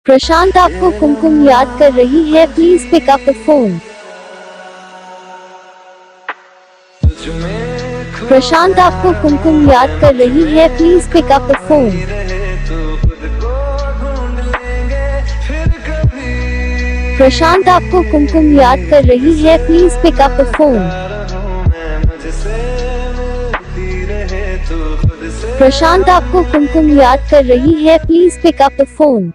प्रशांत आपको कुमकुम याद कर रही है, please pick up the phone. Prashant आपको कुमकुम याद कर रही है, please pick up the phone. Prashant आपको कुमकुम याद कर रही है, please pick up the phone. Prashant आपको कुमकुम याद कर रही है, please pick up the phone.